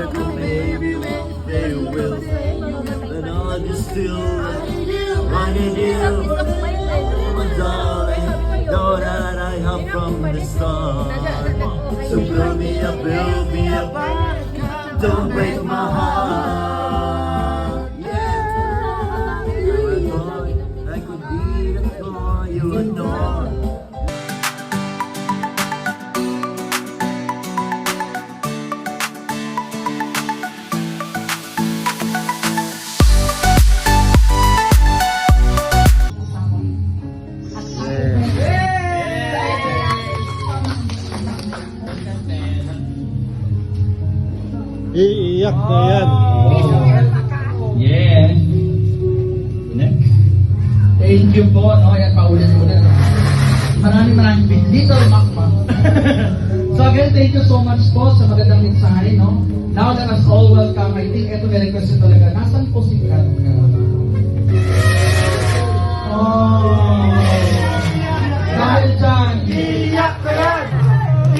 miracle, baby, they will. But all you still wanna do, oh darling, know that I have from the start. So build me up, don't break my heart. Yeah, I thought I could be the boy you adore. Iiyak na yan. Yeah. Next. Thank you po. No, yan, paulit-ulit. Maraming dito, Makma. So again, thank you so much po sa magandang mensahe, no? Now let us all welcome, I think ito may request talaga. Nasaan po si Kat? Oh. Dahil dyan, iiyak na yan!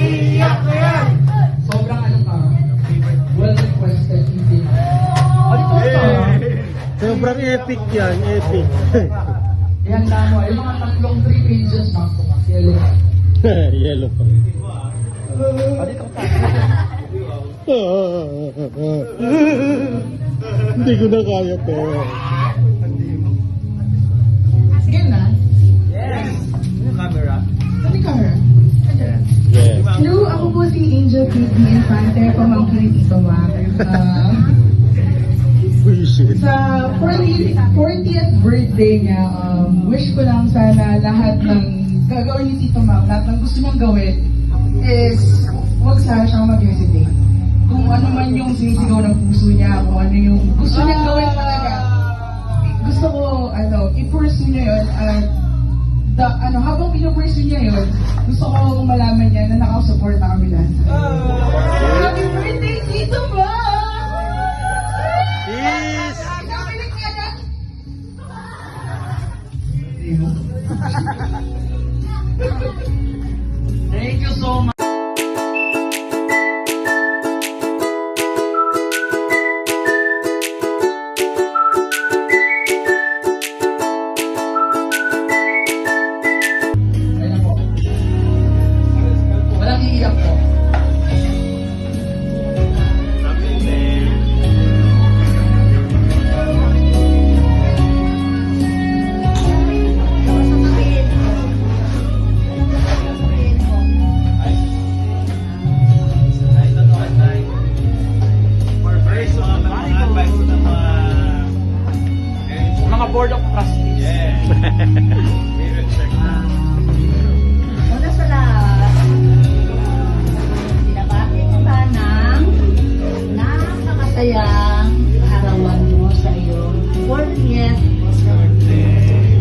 Iiyak na yan! Sobrang ano ka? Well requested, hindi. Dito ito. Sobrang epic yan, epic. Yan na mo, yung mga tatlong 3 pages, Makma. Yellow. Yellow pa. Dito ka. Hindi ko na kaya to. Sige na. Yes. Yung camera. Sabi ka, Yes. Hello, ako po si Angel Kitty Infante, pamangkin ni Tito Mac. Bullshit. Sa 40th birthday niya, wish ko lang sana lahat ng gagawin ni Tito Mac, lahat ng gusto niyang gawin is huwag sana siyang mag-hesitate. Kung ano man yung sinisigaw ng puso niya, kung ano yung gusto niyang gawin talaga, gusto ko, i-pursue niya yun at habang pinupursue niya yun, gusto ko malaman niya na nakasupport na kami lahat. Happy birthday, Tito Mac! Is Nakinig ka na? Thank you so much. Ayan po. Walang iiyak po. Mga board of trustees. Una sa lahat, binabati ko ka ng napakasayang arawan mo sa iyong 40th birthday.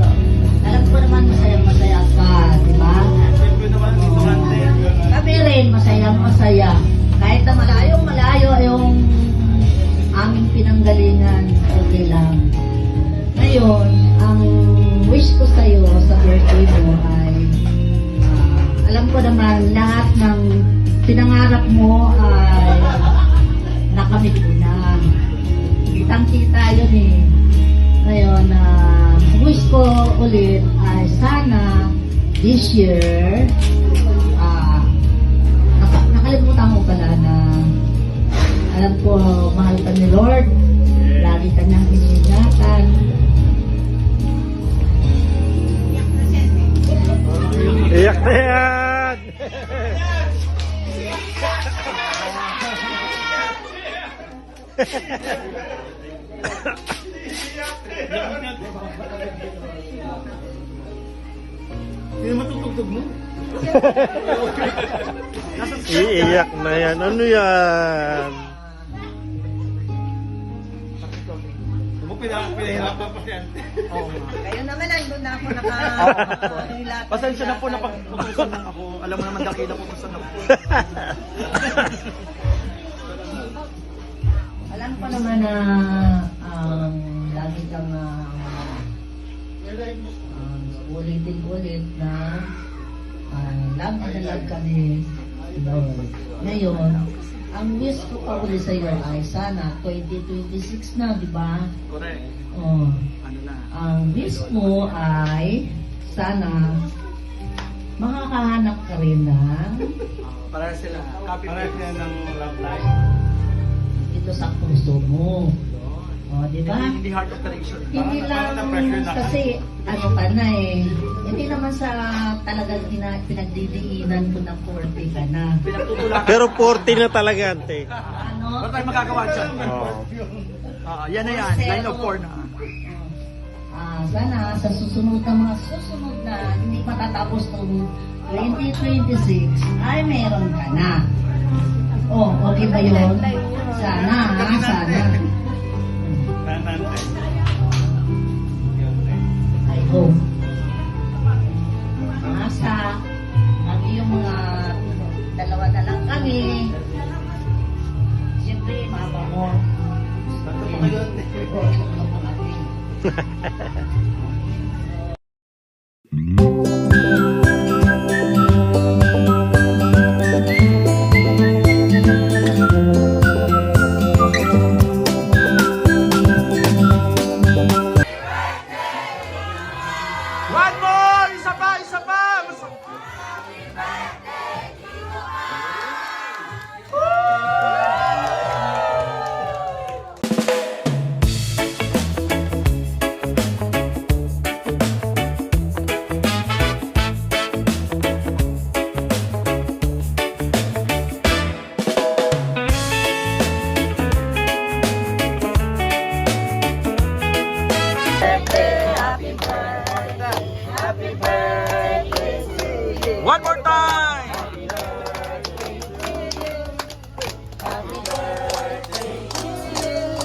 Alam ko naman masaya ka, di ba? Kami rin masaya. Kahit na malayo yung aming pinanggalingan, okay lang. Ngayon, ang wish ko sa iyo sa birthday mo ay alam ko naman lahat ng pinangarap mo ay nakamit ko na. Kitang-kita yun eh. Ngayon, wish ko ulit ay sana this year nakalimutan mo pala na alam ko mahal ka ni Lord. Lagi ka niyang iningatan. iyak na yan. Hindi matutugtog mo? Iiyak na yan. Ano yan? Pinahirapan pa yan. Kayo naman, nandun na ako Pasensya na po na pag-utusan lang ako. Alam mo naman dakila ko kung saan ako. Alam ko naman na lagi kang ulitin-ulit na love ka ni Lord. Ngayon, ang wish ko pa uli sa'yo ay sana 2026 na, di ba? Correct. Oh, Ano na? ang wish mo ay sana makakahanap ka rin ng Para sila. Para sila ng love life. ito sa puso mo. Oh, di ba? Hindi heart operation. Hindi lang kasi ano ka na eh. Hindi naman sa talagang pinagdidiinan ko na 40 ka na. Pinagtutulakan. Pero 40 na talaga, ante. Ano? Wala tayong magagawa dyan. Oo. Yan na yan. Line of 4 na. Sana sa susunod na hindi matatapos ng 2026 ay meron ka na. Oh, okay ba yun? Sana, sana. I hope. Asa, ang iyong mga dalawa na lang kami. Siyempre, mama mo. One more! Isa pa! Isa pa! One more time! Happy birthday!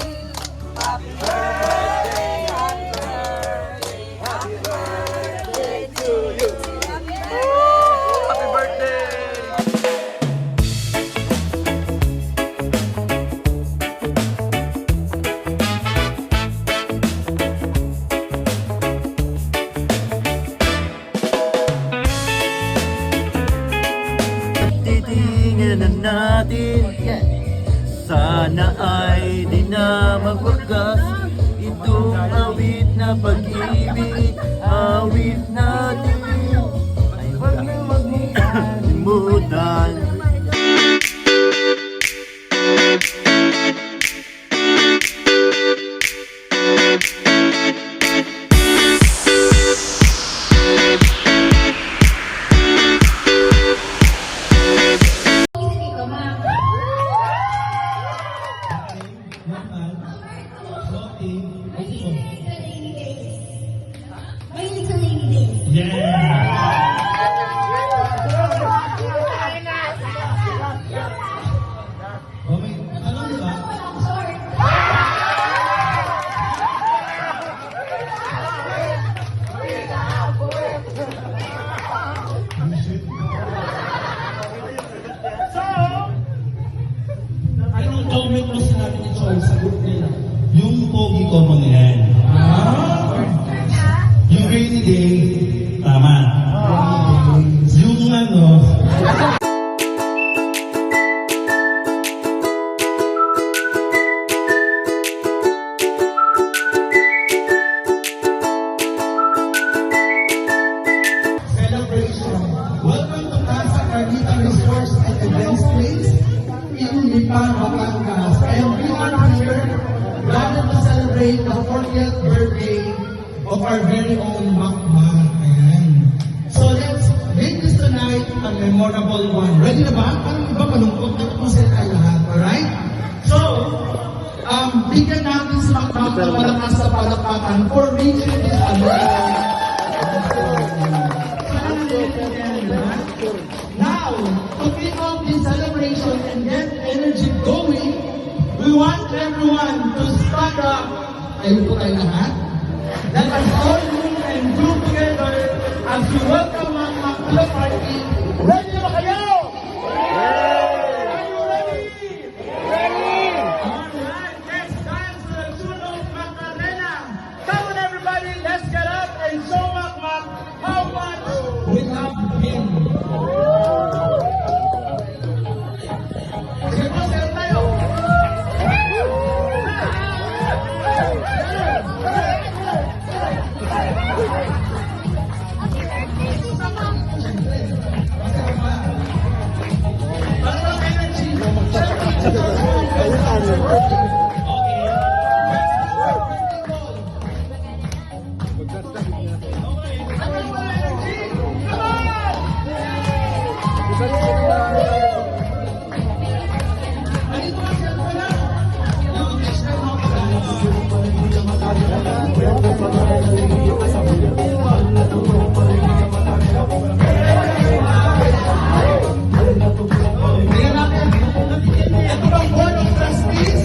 Titingnan na natin, sana ay di na magwakas itong awit na pag-ibig, awit natin ay huwag na magmukalimutan. Anong comment mo sinabi ni Choi sa group nila? Yung pogi ko mo na yan. Yung rainy day, tama. Yung ano, Celebration. Welcome to Casa Carnita Resource and Events Place in Lipan, Batangas. And we are here gathered to celebrate the 40th birthday of our very own Makma. Ayan. So let's make this tonight a memorable one. Ready na ba? Parang iba malungkot na kung sila tayo lahat. Alright? So, bigyan natin si Makma ng malakas na palakpakan for reaching this amazing. Now, to kick off this celebration and get energy going, we want everyone to stand up. Ayun po tayo lahat. Let us all move and do together as we welcome ang Makma Party. Ready na ba kayo? Are you ready? Ready! Alright, let's dance to the tune of Macarena. Come on everybody, let's get up and show Makma how much we love him. Sige po, Ito bang board of trustees